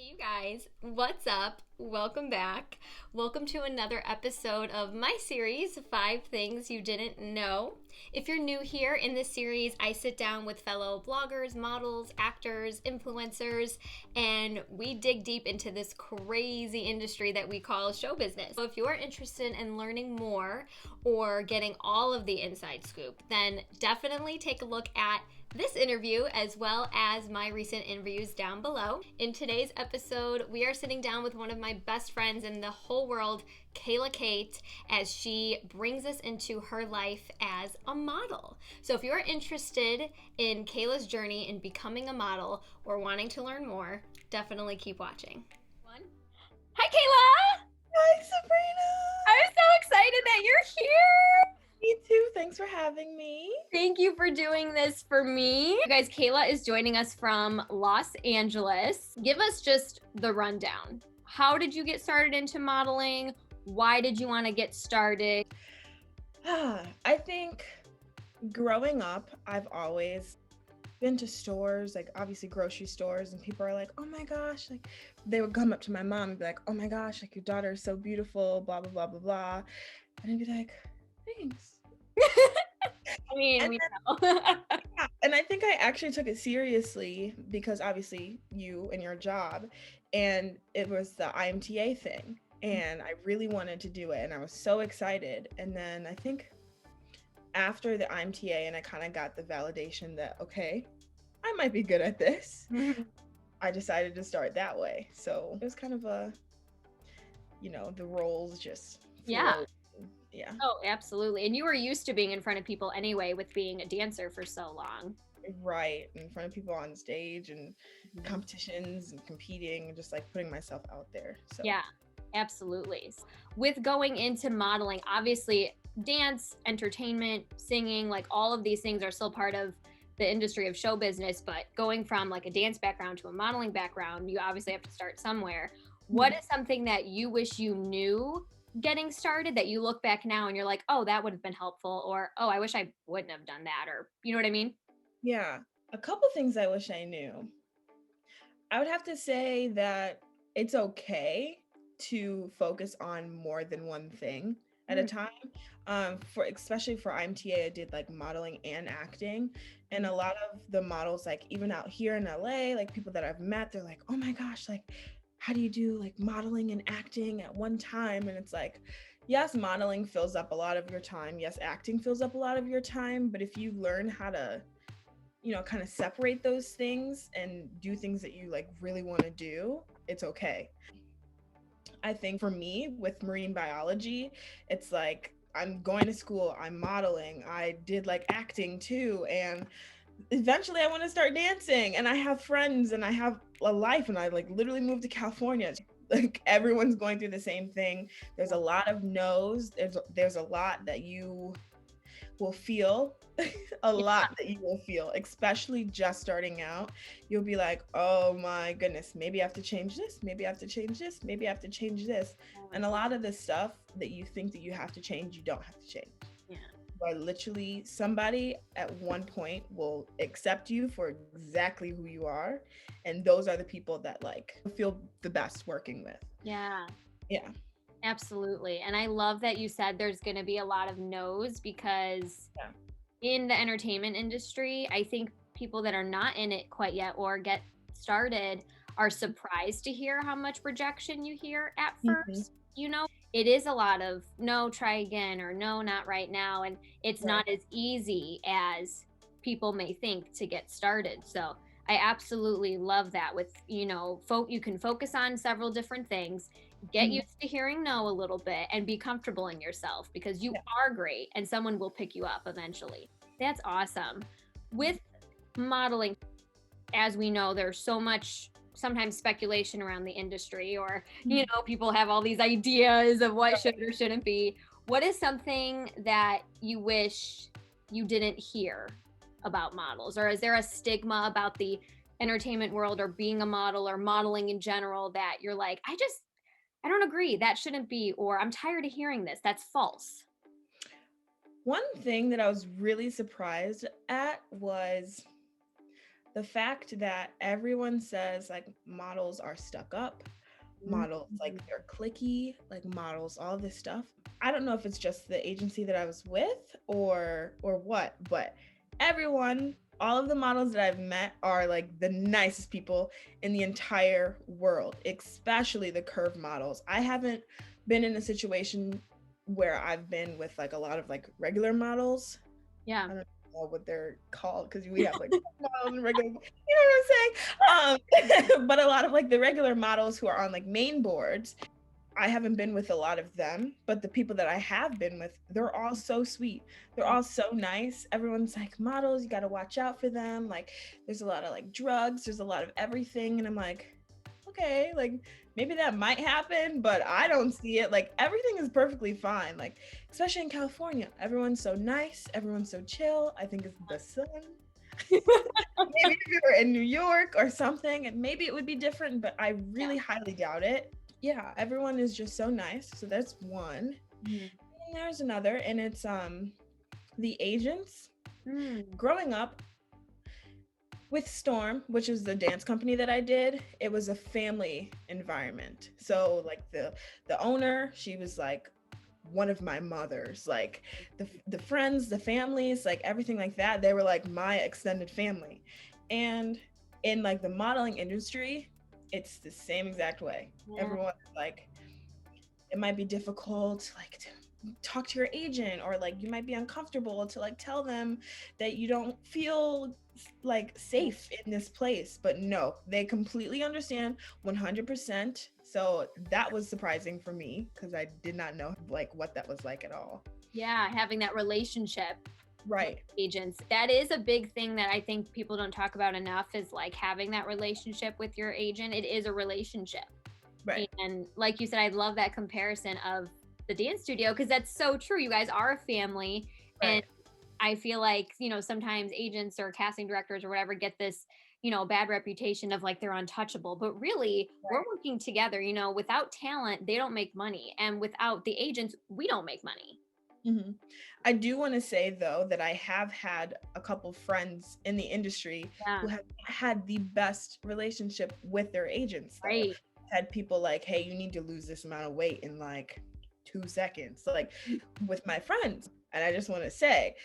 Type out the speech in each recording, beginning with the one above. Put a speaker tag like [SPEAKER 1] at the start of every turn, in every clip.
[SPEAKER 1] Hey you guys, what's up? Welcome back. Welcome to another episode of my series, 5 Things You Didn't Know. If you're new here in this series, I sit down with fellow bloggers, models, actors, influencers, and we dig deep into this crazy industry that we call show business. So if you're interested in learning more or getting all of the inside scoop, then definitely take a look at this interview as well as my recent interviews down below. In today's episode, we are sitting down with one of my best friends in the whole world, Kayla Kate, as she brings us into her life as a model. So if you're interested in Kayla's journey in becoming a model or wanting to learn more, definitely keep watching. Hi, Kayla!
[SPEAKER 2] Hi, Sabrina!
[SPEAKER 1] I'm so excited that you're here!
[SPEAKER 2] Me too. Thanks for having me.
[SPEAKER 1] Thank you for doing this for me. You guys, Kayla is joining us from Los Angeles. Give us just the rundown. How did you get started into modeling? Why did you want to get started?
[SPEAKER 2] I think growing up, I've always been to stores, like obviously grocery stores, and people are like, oh my gosh, like they would come up to my mom and be like, oh my gosh, like your daughter is so beautiful, blah, blah, blah, blah, blah. And I'd be like, thanks.
[SPEAKER 1] I mean, we know.
[SPEAKER 2] Yeah, and I think I actually took it seriously because obviously you and your job, and it was the IMTA thing, and I really wanted to do it, and I was so excited. And then I think after the IMTA, and I kind of got the validation that okay, I might be good at this. I decided to start that way. So it was kind of the roles just
[SPEAKER 1] Yeah.
[SPEAKER 2] flowed. Yeah.
[SPEAKER 1] Oh, absolutely. And you were used to being in front of people anyway with being a dancer for so long.
[SPEAKER 2] Right, in front of people on stage and competitions and competing and just like putting myself out there. So
[SPEAKER 1] Yeah, absolutely. With going into modeling, obviously dance, entertainment, singing, like all of these things are still part of the industry of show business, but going from like a dance background to a modeling background, you obviously have to start somewhere. What is something that you wish you knew getting started that you look back now and you're like, oh, that would have been helpful, or oh, I wish I wouldn't have done that, or you know what I mean?
[SPEAKER 2] yeah, a couple things I wish I knew. I would have to say that it's okay to focus on more than one thing at a time. For especially for IMTA, I did like modeling and acting, and a lot of the models, like even out here in LA, like people that I've met, they're like, "Oh my gosh, like how do you do like modeling and acting at one time?" And it's like, yes, modeling fills up a lot of your time. Yes, acting fills up a lot of your time, but if you learn how to kind of separate those things and do things that you like really want to do, it's okay. I think for me with marine biology, it's like I'm going to school, I'm modeling, I did like acting too, and eventually I want to start dancing, and I have friends and I have a life, and I like literally moved to California. Like everyone's going through the same thing. There's a lot of no's. There's a lot that you will feel a lot that you will feel, especially just starting out. You'll be like, oh my goodness, maybe I have to change this, maybe I have to change this, maybe I have to change this. And a lot of the stuff that you think that you have to change, you don't have to change.
[SPEAKER 1] Yeah.
[SPEAKER 2] But literally somebody at one point will accept you for exactly who you are. And those are the people that like feel the best working with.
[SPEAKER 1] Yeah.
[SPEAKER 2] Yeah.
[SPEAKER 1] Absolutely. And I love that you said there's going to be a lot of no's because
[SPEAKER 2] Yeah.
[SPEAKER 1] in the entertainment industry, I think people that are not in it quite yet or get started are surprised to hear how much rejection you hear at first. You know, it is a lot of no, try again, or no, not right now. And it's
[SPEAKER 2] Right.
[SPEAKER 1] not as easy as people may think to get started. So I absolutely love that with, you can focus on several different things, get
[SPEAKER 2] Mhm.
[SPEAKER 1] used to hearing no a little bit, and be comfortable in yourself because you
[SPEAKER 2] Yeah.
[SPEAKER 1] are great and someone will pick you up eventually. That's awesome. With modeling, as we know, there's so much sometimes speculation around the industry, or people have all these ideas of what should or shouldn't be. What is something that you wish you didn't hear about models, or is there a stigma about the entertainment world or being a model or modeling in general that you're like, I don't agree, that shouldn't be, or I'm tired of hearing this, that's false?
[SPEAKER 2] One thing that I was really surprised at was the fact that everyone says like models are stuck up, models like they're cliquey, like models, all this stuff. I don't know if it's just the agency that I was with or what, but everyone, all of the models that I've met are like the nicest people in the entire world, especially the curve models. I haven't been in a situation where I've been with like a lot of like regular models.
[SPEAKER 1] Yeah.
[SPEAKER 2] I don't know what they're called because we have like models and regular, you know what I'm saying? But a lot of like the regular models who are on like main boards, I haven't been with a lot of them, but the people that I have been with, they're all so sweet. They're all so nice. Everyone's like, models, you got to watch out for them. Like, there's a lot of like drugs, there's a lot of everything. And I'm like, okay, like maybe that might happen, but I don't see it. Like, everything is perfectly fine. Like, especially in California, everyone's so nice, everyone's so chill. I think it's the sun. Maybe if you were in New York or something, and maybe it would be different, but I really highly doubt it. Yeah, everyone is just so nice. So that's one. And there's another, and it's the agents. Growing up with Storm, which is the dance company that I did, it was a family environment. So like the owner, she was like one of my mothers, like the friends, the families, like everything like that, they were like my extended family. And in like the modeling industry, it's the same exact way. Everyone's like, it might be difficult like to talk to your agent, or like you might be uncomfortable to like tell them that you don't feel like safe in this place, but no, they completely understand 100%. So that was surprising for me because I did not know like what that was like at all.
[SPEAKER 1] Yeah, having that relationship
[SPEAKER 2] Right.
[SPEAKER 1] with agents, that is a big thing that I think people don't talk about enough, is like having that relationship with your agent. It is a relationship.
[SPEAKER 2] Right.
[SPEAKER 1] And like you said, I love that comparison of the dance studio, because that's so true. You guys are a family.
[SPEAKER 2] Right.
[SPEAKER 1] And I feel like, you know, sometimes agents or casting directors or whatever get this, you know, bad reputation of like they're untouchable, but really we're working together. You know, without talent, they don't make money. And without the agents, we don't make money.
[SPEAKER 2] I do want to say though that I have had a couple friends in the industry who have had the best relationship with their agents though.
[SPEAKER 1] Right.
[SPEAKER 2] Had people like, hey, you need to lose this amount of weight in like 2 seconds, like with my friends. And I just want to say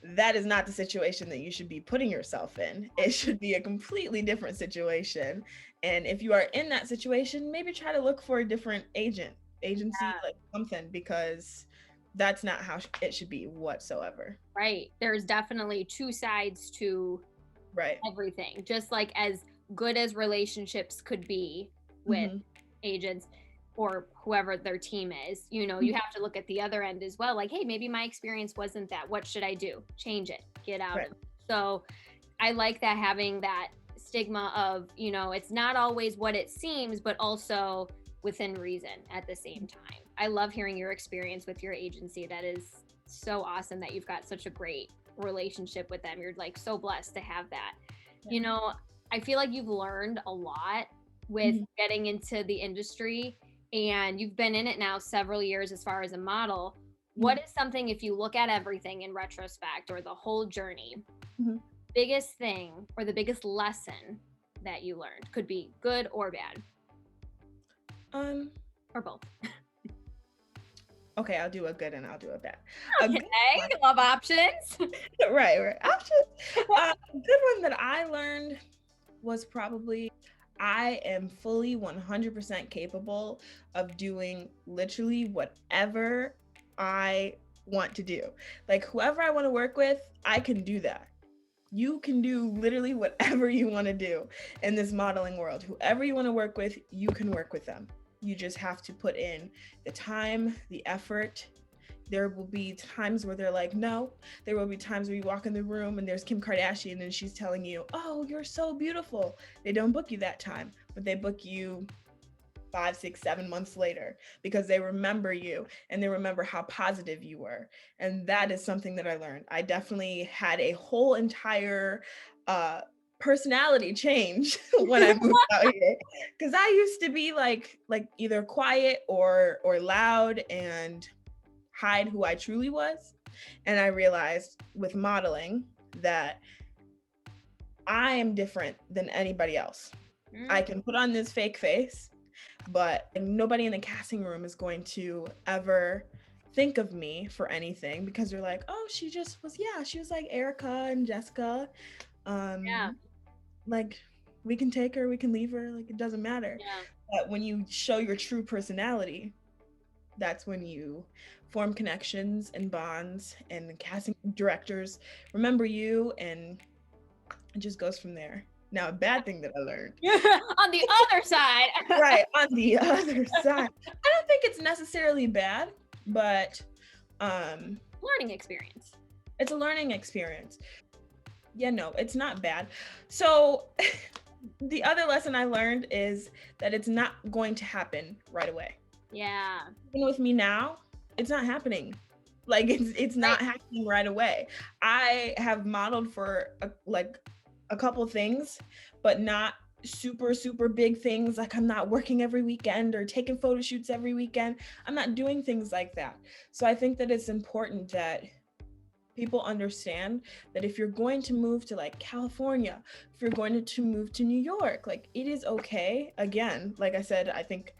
[SPEAKER 2] that is not the situation that you should be putting yourself in. It should be a completely different situation. And if you are in that situation, maybe try to look for a different agency, like something, because that's not how it should be whatsoever.
[SPEAKER 1] Right. There's definitely two sides to everything. Just like as good as relationships could be with agents or whoever their team is, you know, you have to look at the other end as well. Like, hey, maybe my experience wasn't that. What should I do? Change it. Get out of it. So I like that, having that stigma of, you know, it's not always what it seems, but also within reason at the same time. I love hearing your experience with your agency. That is so awesome that you've got such a great relationship with them. You're like so blessed to have that. You know, I feel like you've learned a lot with getting into the industry, and you've been in it now several years as far as a model. What is something, if you look at everything in retrospect or the whole journey, biggest thing or the biggest lesson that you learned? Could be good or bad. Or both.
[SPEAKER 2] Okay, I'll do a good and I'll do a bad.
[SPEAKER 1] Okay, love options.
[SPEAKER 2] right. Options. A good one that I learned was probably, I am fully 100% capable of doing literally whatever I want to do. Like whoever I want to work with, I can do that. You can do literally whatever you want to do in this modeling world. Whoever you want to work with, you can work with them. You just have to put in the time, the effort. There will be times where they're like, no. There will be times where you walk in the room and there's Kim Kardashian and she's telling you, oh, you're so beautiful. They don't book you that time, but they book you 5, 6, 7 months later because they remember you and they remember how positive you were. And that is something that I learned. I definitely had a whole entire personality change when I moved out here, because I used to be like either quiet or loud and hide who I truly was. And I realized with modeling that I am different than anybody else. I
[SPEAKER 1] Mm.
[SPEAKER 2] can put on this fake face, but nobody in the casting room is going to ever think of me for anything because they're like, oh, she was like Erica and Jessica.
[SPEAKER 1] Yeah.
[SPEAKER 2] Like, we can take her, we can leave her, like, it doesn't matter.
[SPEAKER 1] Yeah.
[SPEAKER 2] But when you show your true personality, that's when you form connections and bonds, and the casting directors remember you, and it just goes from there. Now, a bad thing that I learned.
[SPEAKER 1] On the other side.
[SPEAKER 2] Right, on the other side. I don't think it's necessarily bad, but
[SPEAKER 1] Learning experience.
[SPEAKER 2] it's a learning experience. Yeah, no, it's not bad. So the other lesson I learned is that it's not going to happen right away.
[SPEAKER 1] Yeah.
[SPEAKER 2] Even with me now, it's not happening. Like, it's not happening right away. I have modeled for a couple things, but not super big things. Like, I'm not working every weekend or taking photo shoots every weekend. I'm not doing things like that. So I think that it's important that people understand that if you're going to move to like California, if you're going to move to New York, like, it is okay. Again, like I said, I think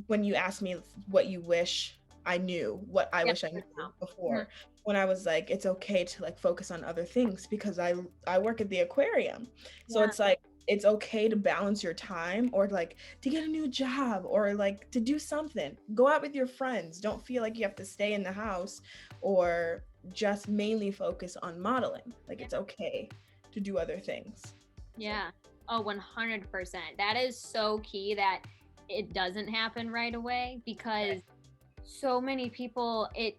[SPEAKER 2] when you asked me what you wish I knew, what I wish I knew before, when I was like, it's okay to like focus on other things, because I work at the aquarium. So it's like, it's okay to balance your time, or like to get a new job, or like to do something. Go out with your friends. Don't feel like you have to stay in the house or just mainly focus on modeling. Like, it's okay to do other things.
[SPEAKER 1] Yeah. Oh, 100%. That is so key, that it doesn't happen right away, because so many people, it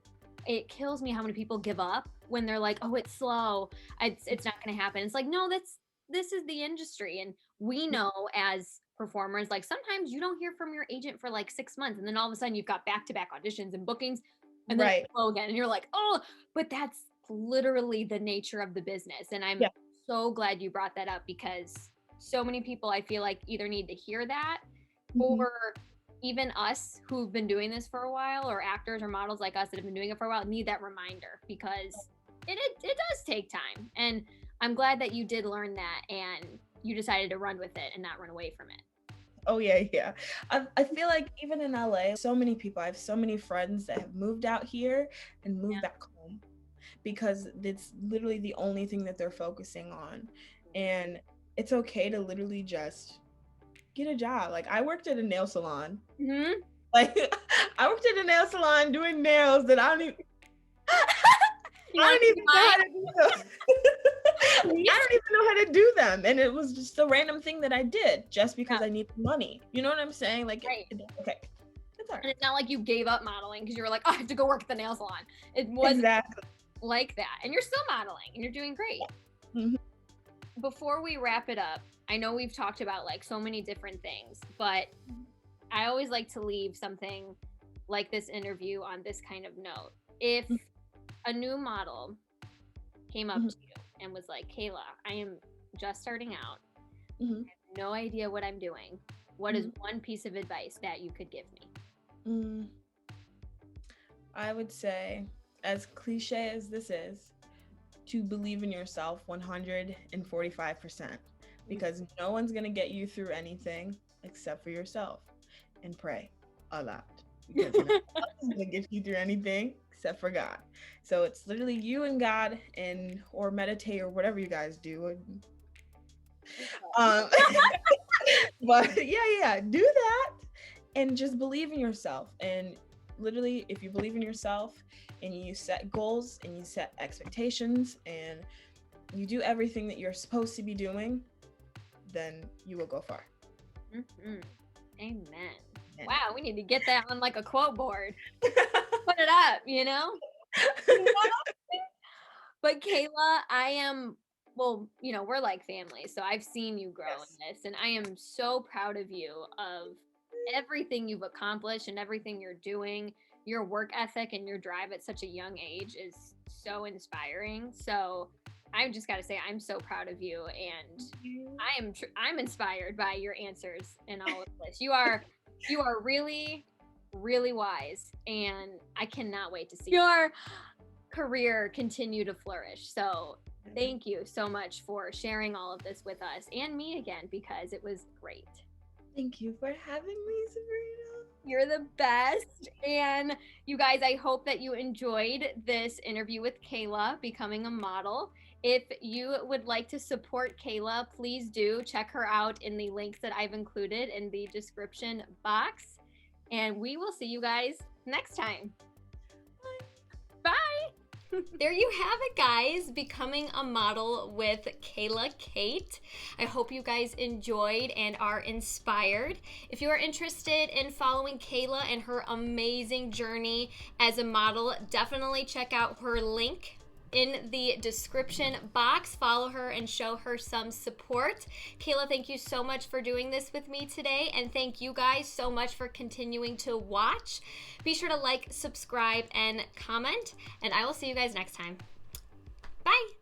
[SPEAKER 1] kills me how many people give up when they're like, oh, it's slow, it's not going to happen. It's like, no, this is the industry, and we know as performers, like, sometimes you don't hear from your agent for like 6 months, and then all of a sudden you've got back-to-back auditions and bookings, and then it's slow again, and you're like, oh, but that's literally the nature of the business. And I'm so glad you brought that up, because so many people, I feel like, either need to hear that, or even us who've been doing this for a while, or actors or models like us that have been doing it for a while, need that reminder, because it does take time. And I'm glad that you did learn that, and you decided to run with it and not run away from it.
[SPEAKER 2] Oh yeah. I feel like even in LA, so many people, I have so many friends that have moved out here and moved back home, because it's literally the only thing that they're focusing on. And it's okay to literally just get a job. Like, I worked at a nail salon. Like, I worked at a nail salon doing nails that I don't even know how to do them. I don't even know how to do them. And it was just a random thing that I did just because I needed money. You know what I'm saying? Like, okay. It's all right.
[SPEAKER 1] And it's not like you gave up modeling because you were like, oh, I have to go work at the nail salon. It wasn't like that. And you're still modeling, and you're doing great. Before we wrap it up, I know we've talked about like so many different things, but I always like to leave something like this interview on this kind of note. If a new model came up to you and was like, Kayla, I am just starting out, I have no idea what I'm doing, what is one piece of advice that you could give me?
[SPEAKER 2] I would say, as cliche as this is, to believe in yourself 145%, because no one's going to get you through anything except for yourself, and pray a lot, because no one else is going to get you through anything except for God. So it's literally you and God, and or meditate or whatever you guys do. But do that, and just believe in yourself. And literally, if you believe in yourself and you set goals and you set expectations and you do everything that you're supposed to be doing, then you will go far.
[SPEAKER 1] Amen. Wow, we need to get that on like a quote board. Put it up, you know? But Kayla, well, you know, we're like family, so I've seen you grow in this, and I am so proud of you, of everything you've accomplished and everything you're doing. Your work ethic and your drive at such a young age is so inspiring. So I've just got to say, I'm so proud of you, and I'm inspired by your answers in all of this. You are really, really wise, and I cannot wait to see your career continue to flourish. So Thank you so much for sharing all of this with us and me again, because it was great.
[SPEAKER 2] Thank you for having me, Sabrina.
[SPEAKER 1] You're the best. And you guys, I hope that you enjoyed this interview with Kayla, becoming a model. If you would like to support Kayla, please do check her out in the links that I've included in the description box. And we will see you guys next time. Bye. There you have it, guys. Becoming a model with Kayla Kate. I hope you guys enjoyed and are inspired. If you are interested in following Kayla and her amazing journey as a model, definitely check out her link in the description box. Follow her and show her some support. Kayla, thank you so much for doing this with me today, and thank you guys so much for continuing to watch. Be sure to like, subscribe, and comment, and I will see you guys next time. Bye!